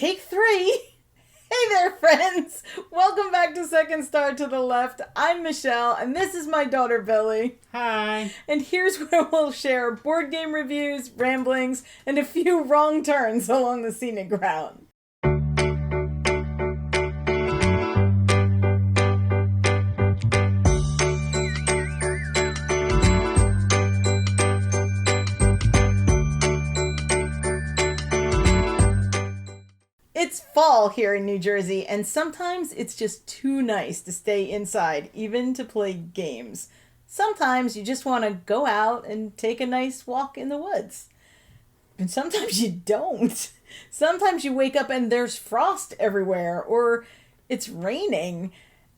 Take 3. Hey there, friends. Welcome back to Second Star to the Left. I'm Michelle, and this is my daughter, Billy. Hi. And here's where we'll share board game reviews, ramblings, and a few wrong turns along the scenic route. It's fall here in New Jersey, and sometimes it's just too nice to stay inside, even to play games. Sometimes you just want to go out and take a nice walk in the woods. And sometimes you don't. Sometimes you wake up and there's frost everywhere, or it's raining.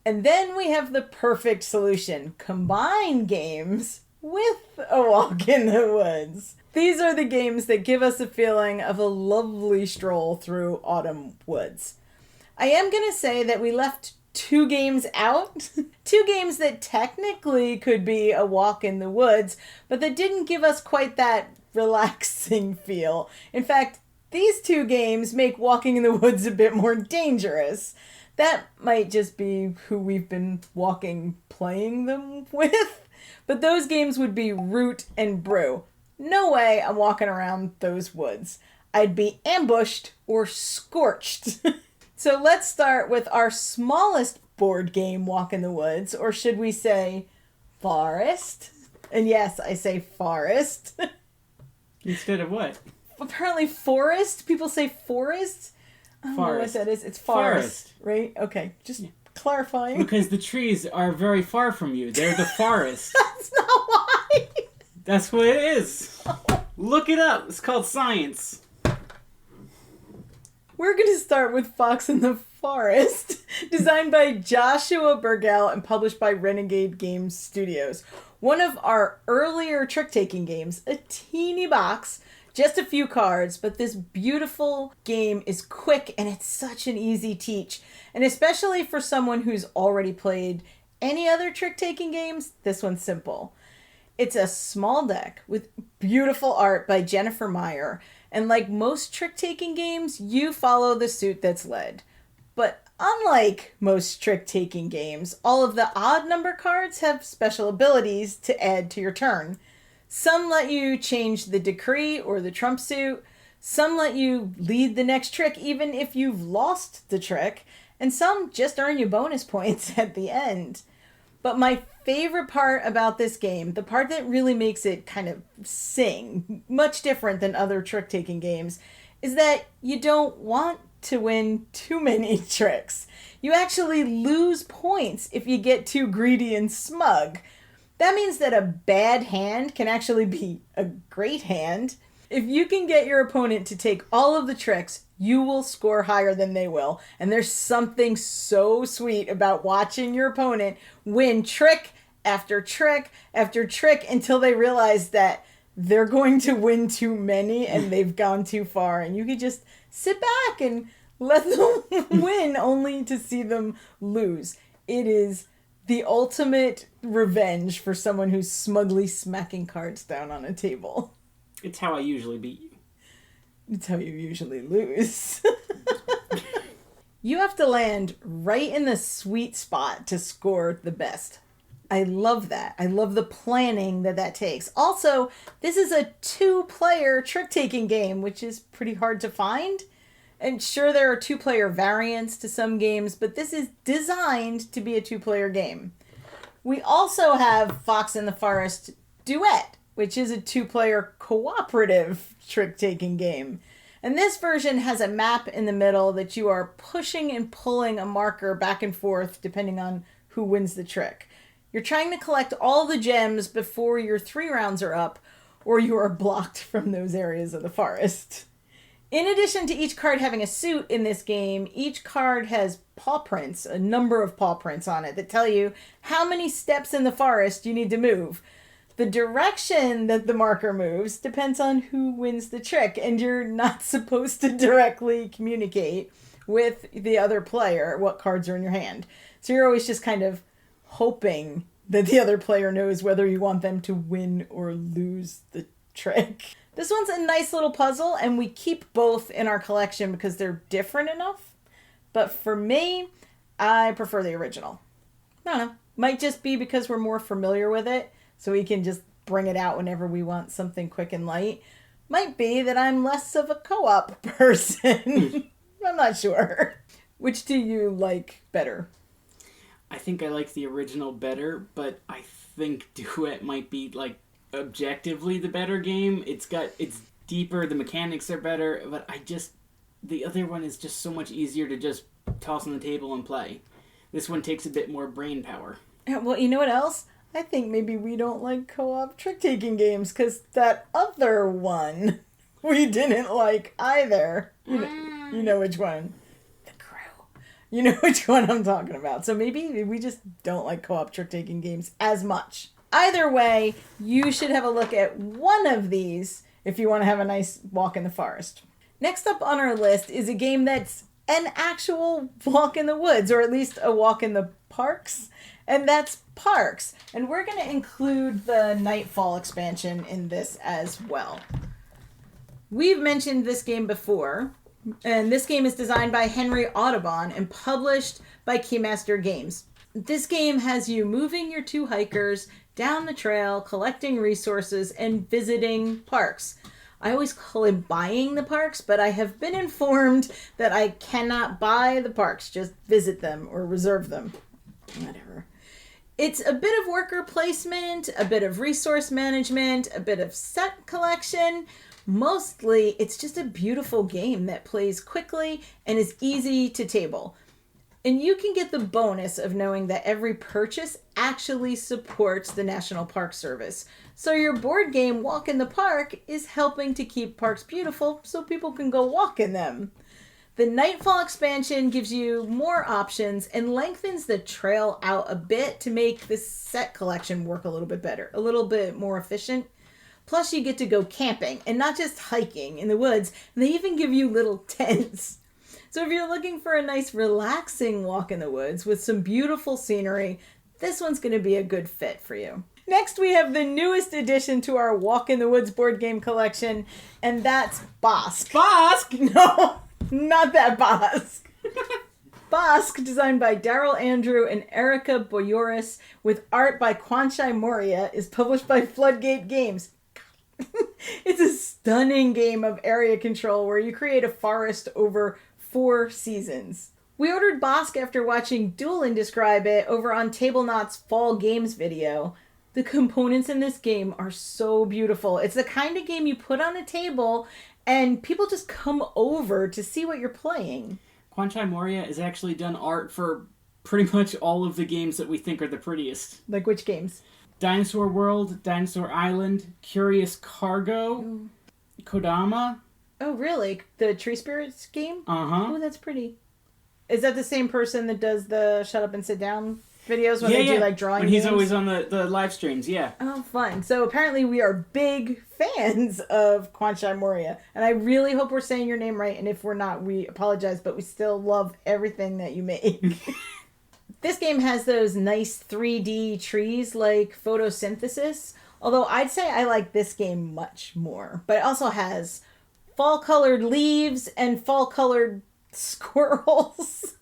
And then we have the perfect solution. Combine games with a walk in the woods. These are the games that give us a feeling of a lovely stroll through autumn woods. I am going to say that we left 2 games out. 2 games that technically could be a walk in the woods, but that didn't give us quite that relaxing feel. In fact, these 2 games make walking in the woods a bit more dangerous. That might just be who we've been playing them with. But those games would be Root and Brew. No way I'm walking around those woods. I'd be ambushed or scorched. So let's start with our smallest board game walk in the woods, or should we say forest? And yes, I say forest. Instead of what? Apparently forest. People say forest. I don't know what that is. It's forest. Right? Okay, just clarifying. Because the trees are very far from you. They're the forest. That's not why. That's what it is. Look it up. It's called science. We're going to start with Fox in the Forest, designed by Joshua Burgell and published by Renegade Games Studios. One of our earlier trick-taking games, a teeny box, just a few cards, but this beautiful game is quick and it's such an easy teach. And especially for someone who's already played any other trick-taking games, this one's simple. It's a small deck with beautiful art by Jennifer Meyer, and like most trick-taking games, you follow the suit that's led. But unlike most trick-taking games, all of the odd number cards have special abilities to add to your turn. Some let you change the decree or the trump suit, some let you lead the next trick even if you've lost the trick, and some just earn you bonus points at the end. But my favorite part about this game, the part that really makes it kind of sing, much different than other trick-taking games, is that you don't want to win too many tricks. You actually lose points if you get too greedy and smug. That means that a bad hand can actually be a great hand. If you can get your opponent to take all of the tricks, you will score higher than they will. And there's something so sweet about watching your opponent win trick after trick after trick until they realize that they're going to win too many and they've gone too far. And you can just sit back and let them win only to see them lose. It is the ultimate revenge for someone who's smugly smacking cards down on a table. It's how I usually beat you. It's how you usually lose. You have to land right in the sweet spot to score the best. I love that. I love the planning that takes. Also, this is a 2-player trick-taking game, which is pretty hard to find. And sure, there are 2-player variants to some games, but this is designed to be a 2-player game. We also have Fox in the Forest Duet, which is a 2-player cooperative trick-taking game. And this version has a map in the middle that you are pushing and pulling a marker back and forth depending on who wins the trick. You're trying to collect all the gems before your 3 rounds are up, or you are blocked from those areas of the forest. In addition to each card having a suit in this game, each card has paw prints, a number of paw prints on it that tell you how many steps in the forest you need to move. The direction that the marker moves depends on who wins the trick, and you're not supposed to directly communicate with the other player what cards are in your hand. So you're always just kind of hoping that the other player knows whether you want them to win or lose the trick. This one's a nice little puzzle, and we keep both in our collection because they're different enough. But for me, I prefer the original. I don't know. Might just be because we're more familiar with it, so we can just bring it out whenever we want something quick and light. Might be that I'm less of a co-op person. I'm not sure. Which do you like better? I think I like the original better, but I think Duet might be, like, objectively the better game. It's deeper, the mechanics are better, but the other one is just so much easier to just toss on the table and play. This one takes a bit more brain power. Well, you know what else? I think maybe we don't like co-op trick-taking games because that other one we didn't like either. You know which one. The Crew. You know which one I'm talking about. So maybe we just don't like co-op trick-taking games as much. Either way, you should have a look at one of these if you want to have a nice walk in the forest. Next up on our list is a game that's an actual walk in the woods, or at least a walk in the parks, and that's Parks. And we're going to include the Nightfall expansion in this as well. We've mentioned this game before, and this game is designed by Henry Audubon and published by Keymaster Games. This game has you moving your two hikers down the trail, collecting resources, and visiting parks. I always call it buying the parks, but I have been informed that I cannot buy the parks, just visit them or reserve them. Whatever. It's a bit of worker placement, a bit of resource management, a bit of set collection. Mostly, it's just a beautiful game that plays quickly and is easy to table. And you can get the bonus of knowing that every purchase actually supports the National Park Service. So your board game Walk in the Park is helping to keep parks beautiful so people can go walk in them. The Nightfall expansion gives you more options and lengthens the trail out a bit to make the set collection work a little bit better, a little bit more efficient. Plus you get to go camping and not just hiking in the woods, and they even give you little tents. So if you're looking for a nice relaxing walk in the woods with some beautiful scenery, this one's going to be a good fit for you. Next, we have the newest addition to our Walk in the Woods board game collection, and that's Bosk. Bosk? No, not that Bosk. Bosk, designed by Daryl Andrew and Erica Boyoris, with art by Kwanchai Moria, is published by Floodgate Games. It's a stunning game of area control where you create a forest over 4 seasons. We ordered Bosk after watching Doolin describe it over on Table Knot's Fall Games video. The components in this game are so beautiful. It's the kind of game you put on a table and people just come over to see what you're playing. Kwanchai Moria has actually done art for pretty much all of the games that we think are the prettiest. Like which games? Dinosaur World, Dinosaur Island, Curious Cargo, Kodama. Oh, really? The Tree Spirits game? Uh-huh. Oh, that's pretty. Is that the same person that does the Shut Up and Sit Down videos when they do like drawing when he's games? always on the live streams, yeah. Oh, fun. So apparently we are big fans of Kwanchai Moria. And I really hope we're saying your name right. And if we're not, we apologize, but we still love everything that you make. This game has those nice 3D trees like photosynthesis. Although I'd say I like this game much more. But it also has fall-colored leaves and fall-colored squirrels.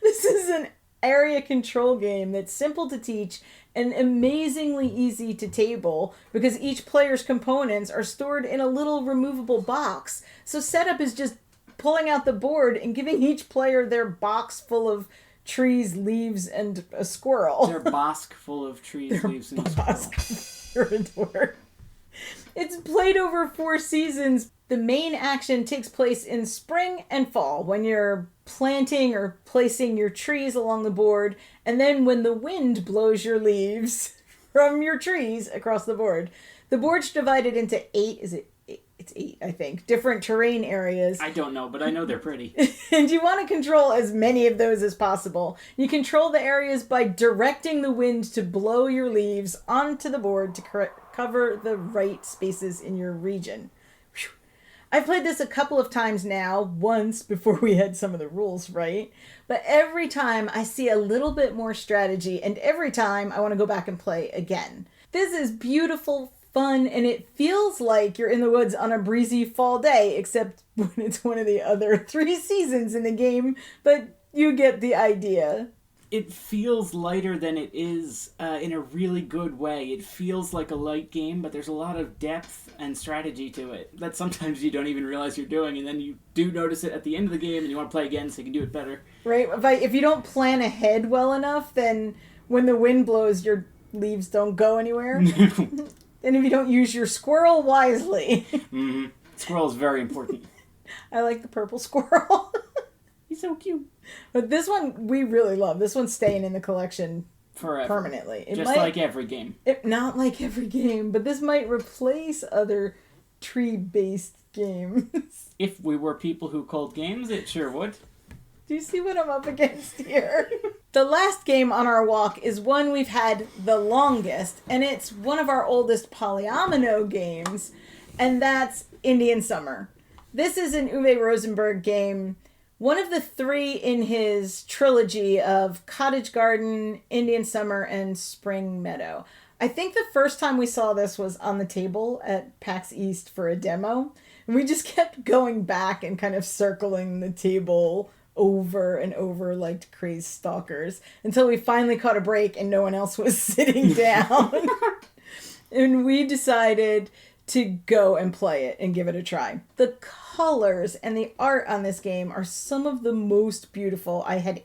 This is an area control game that's simple to teach and amazingly easy to table because each player's components are stored in a little removable box. So setup is just pulling out the board and giving each player their box full of trees, leaves, and a squirrel. Their bosk full of trees, leaves, and a squirrel. You're a dork. It's played over 4 seasons. The main action takes place in spring and fall when you're planting or placing your trees along the board, and then when the wind blows your leaves from your trees across the board. The board's divided into 8, it's 8, I think, different terrain areas. I don't know, but I know they're pretty. And you want to control as many of those as possible. You control the areas by directing the wind to blow your leaves onto the board to cover the right spaces in your region. Whew. I've played this a couple of times now, once before we had some of the rules right, but every time I see a little bit more strategy, and every time I want to go back and play again. This is beautiful, fun, and it feels like you're in the woods on a breezy fall day, except when it's one of the other 3 seasons in the game, but you get the idea. It feels lighter than it is in a really good way. It feels like a light game, but there's a lot of depth and strategy to it that sometimes you don't even realize you're doing, and then you do notice it at the end of the game, and you want to play again so you can do it better. Right? If you don't plan ahead well enough, then when the wind blows, your leaves don't go anywhere. And if you don't use your squirrel wisely. Mm-hmm. Squirrel is very important. I like the purple squirrel. He's so cute. But this one, we really love. This one's staying in the collection forever. Permanently. Like every game. Not like every game, but this might replace other tree-based games. If we were people who called games, it sure would. Do you see what I'm up against here? The last game on our walk is one we've had the longest, and it's one of our oldest polyomino games, and that's Indian Summer. This is an Uwe Rosenberg game, one of the 3 in his trilogy of Cottage Garden, Indian Summer, and Spring Meadow. I think the first time we saw this was on the table at PAX East for a demo, and we just kept going back and kind of circling the table over and over like crazed stalkers until we finally caught a break and no one else was sitting down. And we decided to go and play it and give it a try. The colors and the art on this game are some of the most beautiful I had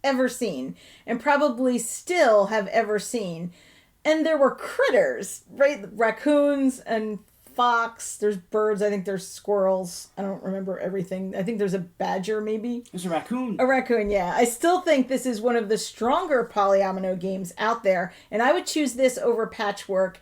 ever seen, and probably still have ever seen. And there were critters, right? Raccoons and fox, there's birds, I think there's squirrels. I don't remember everything. I think there's a badger, maybe. There's a raccoon. A raccoon, yeah. I still think this is one of the stronger polyomino games out there, and I would choose this over Patchwork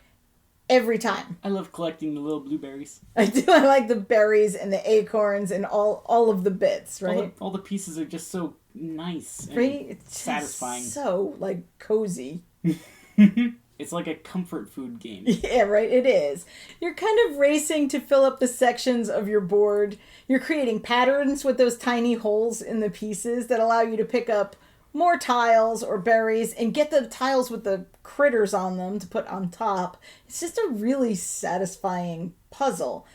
every time. I love collecting the little blueberries. I do. I like the berries and the acorns and all of the bits, right? All the pieces are just so nice and right? It's satisfying. So, like, cozy. It's like a comfort food game. Yeah, right, it is. You're kind of racing to fill up the sections of your board. You're creating patterns with those tiny holes in the pieces that allow you to pick up more tiles or berries and get the tiles with the critters on them to put on top. It's just a really satisfying puzzle.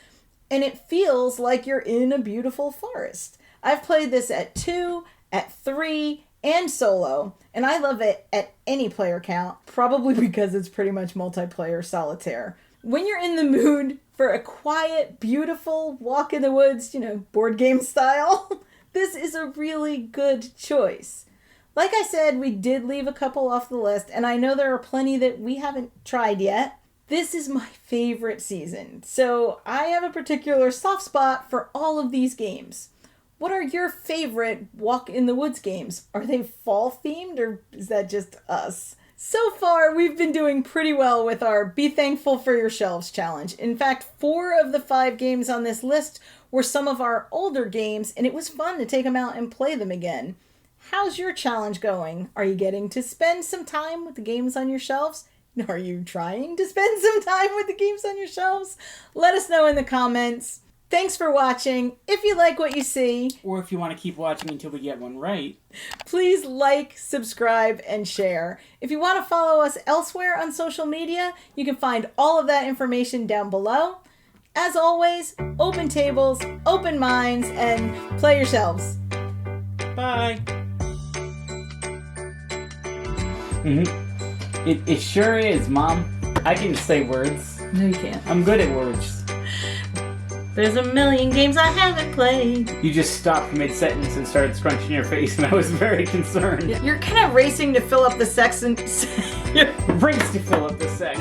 And it feels like you're in a beautiful forest. I've played this at 2, at 3, and solo, and I love it at any player count, probably because it's pretty much multiplayer solitaire. When you're in the mood for a quiet, beautiful walk in the woods, board game style, this is a really good choice. Like I said, we did leave a couple off the list, and I know there are plenty that we haven't tried yet. This is my favorite season, so I have a particular soft spot for all of these games. What are your favorite walk in the woods games? Are they fall themed, or is that just us? So far, we've been doing pretty well with our Be Thankful for Your Shelves challenge. In fact, 4 of the 5 games on this list were some of our older games, and it was fun to take them out and play them again. How's your challenge going? Are you getting to spend some time with the games on your shelves? Are you trying to spend some time with the games on your shelves? Let us know in the comments. Thanks for watching. If you like what you see, or if you want to keep watching until we get one right, please like, subscribe, and share. If you want to follow us elsewhere on social media, you can find all of that information down below. As always, open tables, open minds, and play yourselves. Bye. It sure is, Mom. I can say words. No, you can't. I'm good at words. There's a million games I haven't played. You just stopped mid-sentence and started scrunching your face, and I was very concerned. You're kind of racing to fill up the sex and... Race to fill up the sex.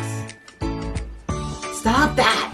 Stop that!